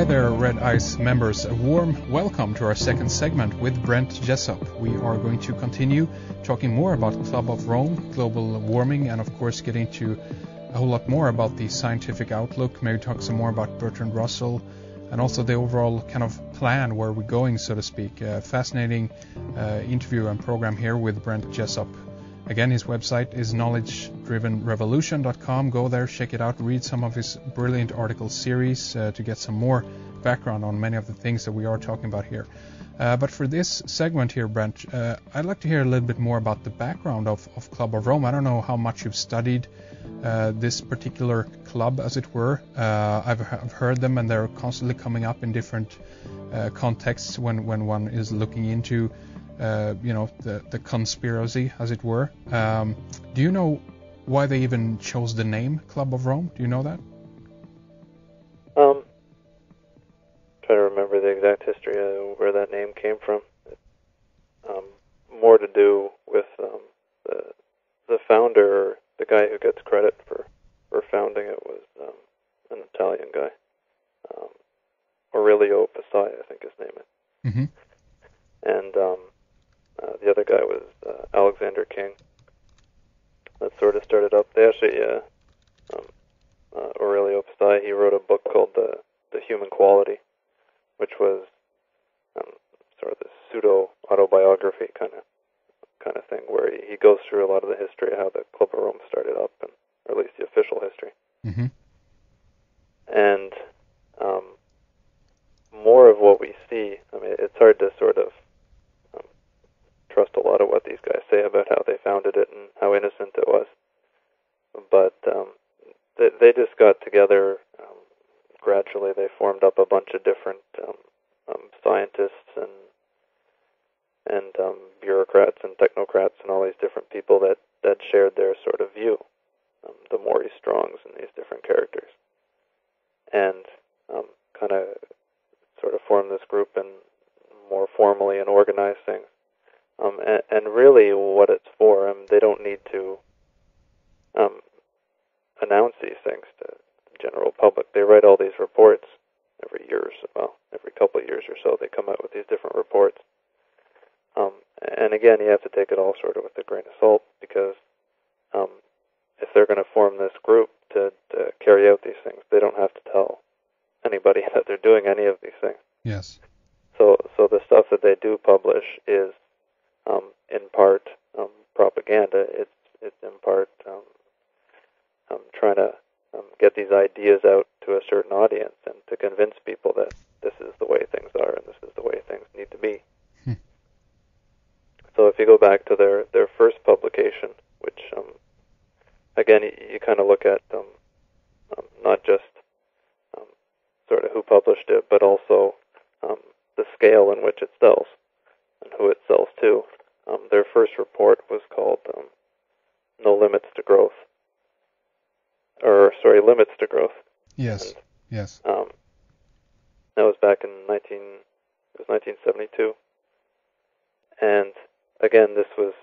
Hi there, Red Ice members. A warm welcome to our second segment with Brent Jessop. We are going to continue talking more about Club of Rome, global warming, and of course get into a whole lot more about the scientific outlook, maybe talk some more about Bertrand Russell, and also the overall kind of plan where we're going, so to speak. Fascinating interview and program here with Brent Jessop. Again, his website is knowledgedrivenrevolution.com. Go there, check it out, read some of his brilliant article series to get some more background on many of the things that we are talking about here. But for this segment here, Brent, I'd like to hear a little bit more about the background of Club of Rome. I don't know how much you've studied this particular club, as it were. I've heard them, and they're constantly coming up in different contexts when one is looking into the conspiracy, as it were. Do you know why they even chose the name Club of Rome? Do you know that? Trying to remember the exact history of where that name came from. More to do with the founder, the guy who gets credit for founding it was an Italian guy, Aurelio Pasai, I think his name is. Mm-hmm. And the other guy was Alexander King. That sort of started up. They actually, Aurelio Pasai, he wrote a book called The Human Quality, which was sort of the pseudo-autobiography kind of thing, where he goes through a lot of the history of how the Club of Rome started up, or at least the official history. Mm-hmm. And more of what we see, I mean, it's hard to sort of trust a lot of what these guys say about how they founded it and how innocent it was. But they just got together. Gradually, they formed up a bunch of different scientists and bureaucrats and technocrats and all these different people that shared their sort of view, the Maurice Strongs and these different characters, and kind of sort of formed this group and more formally and organized things. And really what it's for, they don't need to announce these things to the general public. They write all these reports every year or so, every couple of years or so, they come out with these different reports. And again, you have to take it all sort of with a grain of salt, because if they're going to form this group to carry out these things, they don't have to tell anybody that they're doing any of these things. Yes. So the stuff that they do publish is in part propaganda. It's in part trying to get these ideas out to a certain audience and to convince people that this is the way things are and this is the way things need to be. So if you go back to their first publication, which again you kind of look at not just sort of who published it, but also the scale in which it sells and who it sells to. Their first report was called No Limits to Growth. Limits to Growth. Yes, and, yes. That was back in 1972. And again, this was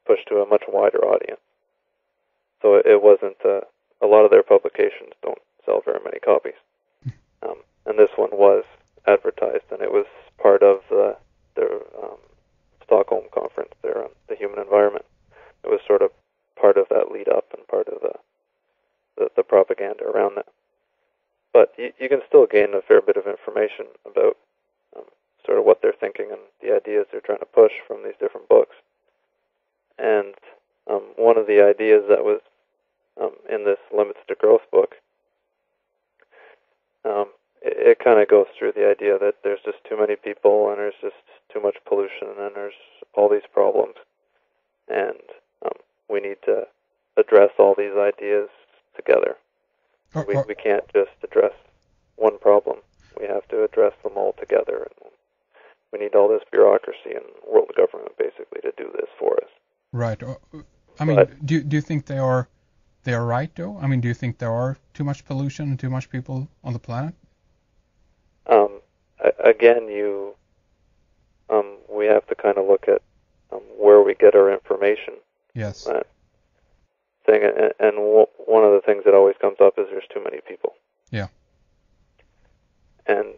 pushed to a much wider audience. So it wasn't, a lot of their publications don't sell very many copies. And this one was advertised, and it was part of their Stockholm conference there on the human environment. It was sort of part of that lead up and part of the propaganda around that. But you can still gain a fair bit of information about sort of what they're thinking and the ideas they're trying to push from these different books. And one of the ideas that was in this Limits to Growth book, it kind of goes through the idea that there's just too many people and there's just too much pollution and there's all these problems. And we need to address all these ideas together. We can't just address one problem. We have to address them all together. And we need all this bureaucracy and world government basically to do this for us. Right. I mean, do you think they are right though? I mean, do you think there are too much pollution and too much people on the planet? Again, we have to kind of look at where we get our information. Yes. Thing, and one of the things that always comes up is there's too many people. Yeah. And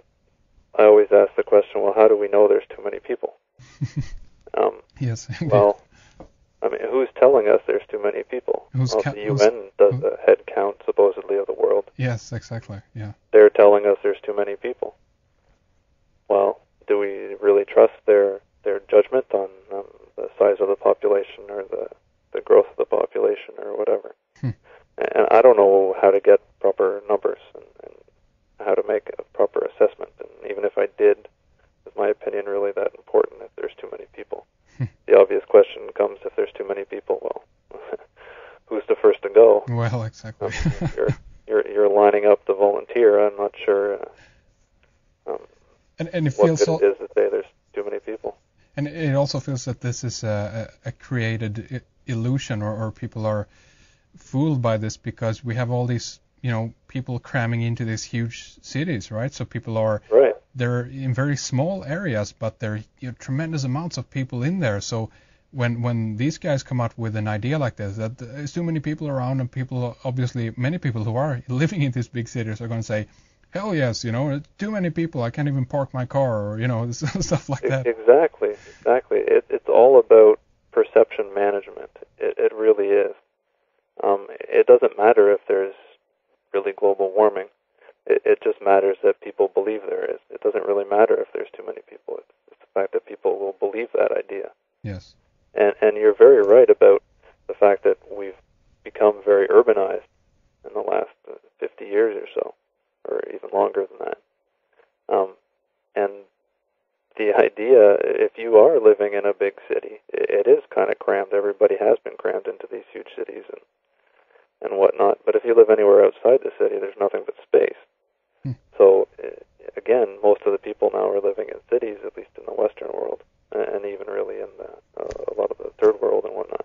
I always ask the question, well, how do we know there's too many people? Yes. Well, I mean, who's telling us there's too many people? The UN does a head count, supposedly, of the world. Yes, exactly, yeah. They're telling us there's too many people. Well, do we really trust their judgment on the size of the population or the growth of the population or whatever? And I don't know how to get proper numbers and how to make a proper assessment. And even if I did, is my opinion really that important if there's too many people? The obvious question comes, if there's too many people, well, who's the first to go? Well, exactly. You're lining up to volunteer. I'm not sure and it what feels good it is to say there's too many people. And it also feels that this is a created illusion, or people are fooled by this because we have all these, people cramming into these huge cities, right? So people are, right. They're in very small areas, but there are tremendous amounts of people in there. So when these guys come up with an idea like this, that there's too many people around, and many people who are living in these big cities are going to say, hell yes, too many people, I can't even park my car, or, stuff like that. Exactly. It's all about perception management. It really is. It doesn't matter if there's really global warming. It just matters that people believe there is. It doesn't really matter if there's too many people. It's the fact that people will believe that idea. Yes. And you're very right about the fact that we've become very urbanized in the last 50 years or so, or even longer than that. And the idea, if you are living in a big city, it is kind of crammed. Everybody has been crammed into these huge cities and whatnot. But if you live anywhere outside the city, there's nothing but space. So, again, most of the people now are living in cities, at least in the Western world, and even really in a lot of the Third World and whatnot.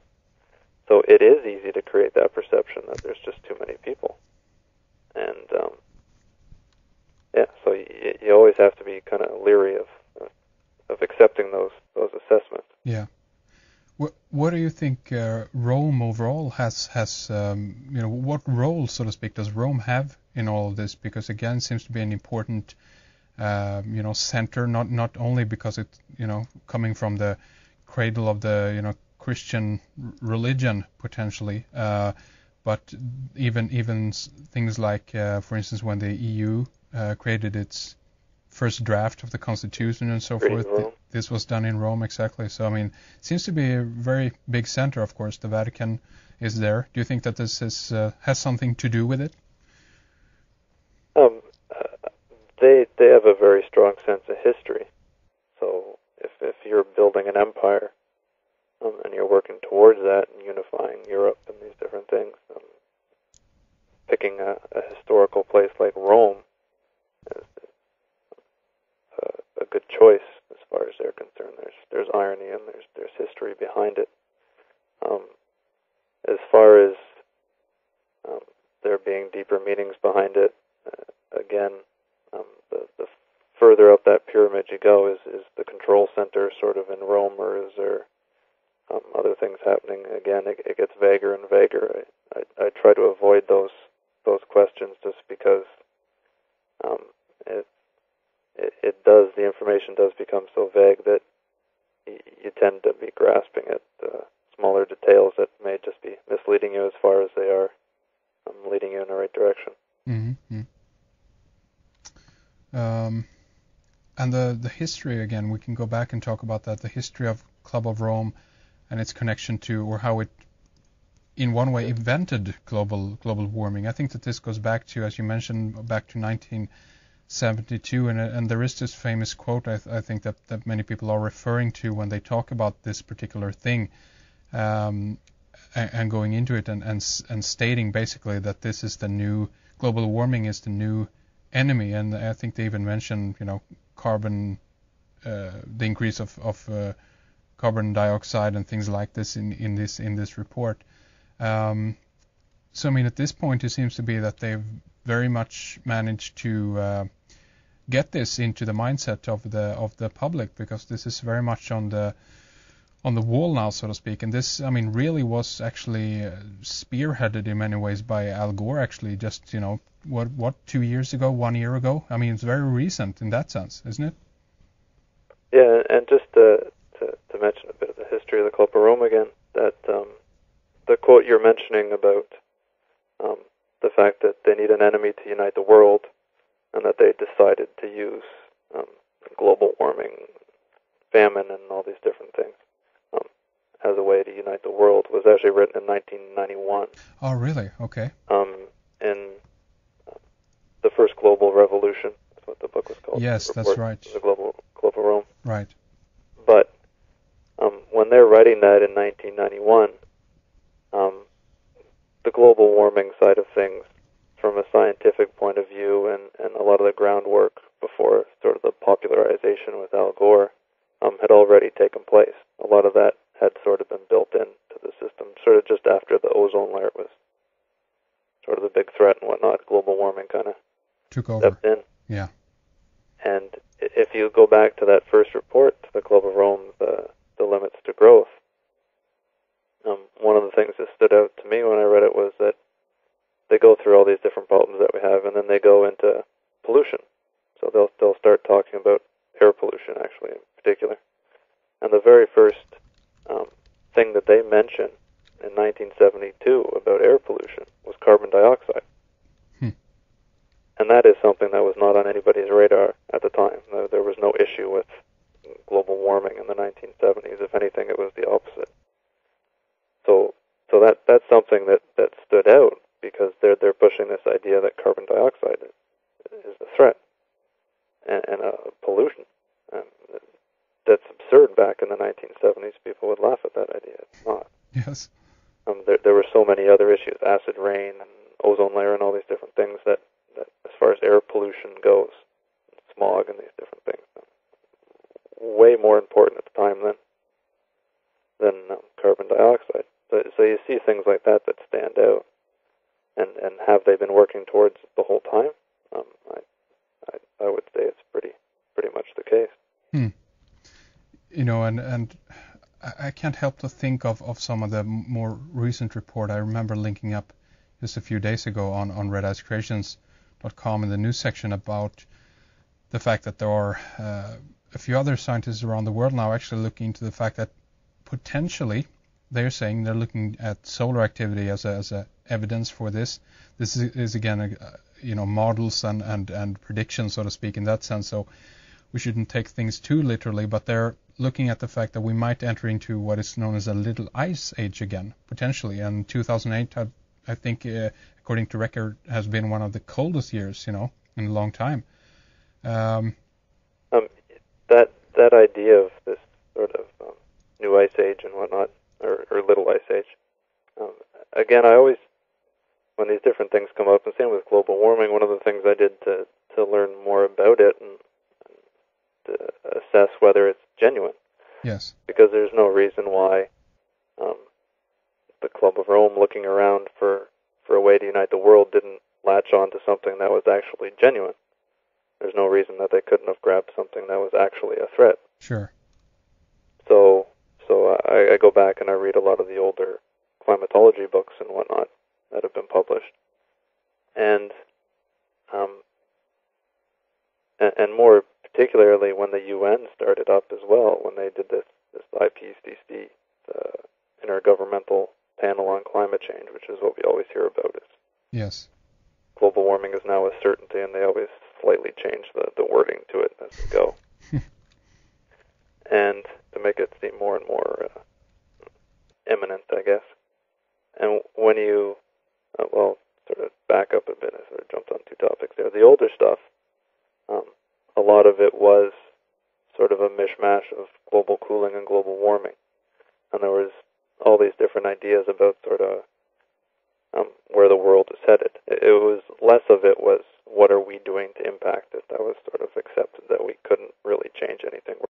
So it is easy to create that perception that there's just too many people. And, so you always have to be kind of leery of accepting those assessments. Yeah. What do you think Rome overall has what role, so to speak, does Rome have in all of this? Because again, it seems to be an important, center, not only because it, coming from the cradle of the, Christian religion potentially, but even things like, for instance, when the EU created its first draft of the Constitution and so forth. This was done in Rome, exactly. So, I mean, it seems to be a very big center, of course. The Vatican is there. Do you think that this has something to do with it? They have a very strong sense of history. So if you're building an empire and you're working towards that and unifying Europe and these different things, picking a historical place like Rome is a good choice as far as they're concerned. There's irony and there's history behind it. As far as there being deeper meanings behind it, again, the further up that pyramid you go, is the control center sort of in Rome, or is there other things happening? Again, it gets vaguer and vaguer. I try to avoid those questions just because the information does become so vague that you tend to be grasping at smaller details that may just be misleading you as far as they are leading you in the right direction. Mm-hmm. And the history, again, we can go back and talk about that, the history of Club of Rome and its connection to, or how it, in one way, invented global warming. I think that this goes back to, as you mentioned, back to 1972, and there is this famous quote I think that many people are referring to when they talk about this particular thing, and going into it and stating basically that this is the new, global warming is the new enemy. And I think they even mention, carbon, the increase of carbon dioxide and things like this in this report. So I mean, at this point, it seems to be that they've very much managed to get this into the mindset of the public, because this is very much on on the wall now, so to speak. And this, I mean, really was actually spearheaded in many ways by Al Gore, actually, just, what, 2 years ago, 1 year ago? I mean, it's very recent in that sense, isn't it? Yeah, and just to mention a bit of the history of the Club of Rome again, that the quote you're mentioning about the fact that they need an enemy to unite the world, and that they decided to use global warming, famine, and all these different things as a way to unite the world, was actually written in 1991. Oh, really? Okay. In the First Global Revolution, that's what the book was called. Yes, that's right. The Global Club of Rome. Right. But when they're writing that in 1991, the global warming side of things, from a scientific point of view, and a lot of the groundwork before sort of the popularization with Al Gore, had already taken place. A lot of that had sort of been built into the system, sort of just after the ozone layer was sort of the big threat and whatnot. Global warming kind of took over. Stepped in. Yeah. And if you go back to that first report to the Club of Rome, the limits to growth, one of the things that stood out to me when I read it was that they go through all these different problems that we have, and then they go into pollution. So they'll start talking about air pollution, actually, in particular. And the very first thing that they mention in 1972 about air pollution was carbon dioxide. And that is something that was not on anybody's radar at the time. There was no issue with global warming in the 1970s. If anything, it was the opposite. So that's something that stood out, because they're pushing this idea that carbon dioxide is a threat and a pollution. That's absurd. Back in the 1970s, people would laugh at that idea. It's not. Yes. There were so many other issues, acid rain and ozone layer and all these different things that as far as air pollution goes, smog and these different things, way more important at the time than carbon dioxide. So you see things like that stand out, and have they been working towards the whole time? I would say it's pretty much the case. And I can't help to think of some of the more recent report. I remember linking up just a few days ago on redicecreations.com in the news section about the fact that there are a few other scientists around the world now actually looking into the fact that potentially they're saying they're looking at solar activity as a evidence for this. This is again, models and predictions, so to speak, in that sense. So we shouldn't take things too literally, but they're looking at the fact that we might enter into what is known as a little ice age again, potentially. And 2008, I think, according to record, has been one of the coldest years, in a long time. That idea of this sort of new ice age and whatnot, or little ice age. Again, I always, when these different things come up, and same with global warming, one of the things I did to learn more about it and to assess whether it's genuine. Yes. Because there's no reason why the Club of Rome, looking around for a way to unite the world, didn't latch on to something that was actually genuine. There's no reason that they couldn't have grabbed something that was actually a threat. Sure. So I go back and I read a lot of the older climatology books and whatnot that have been published, and more particularly when the UN started up as well, when they did this IPCC, Intergovernmental Panel on Climate Change, which is what we always hear about. Is yes, global warming is now a certainty, and they always slightly change the wording to it as we go, and to make it seem more and more imminent, I guess. And when you, sort of back up a bit, I sort of jumped on two topics there. The older stuff, a lot of it was sort of a mishmash of global cooling and global warming. And there was all these different ideas about sort of where the world is headed. It was less of it was what are we doing to impact it. That was sort of accepted that we couldn't really change anything.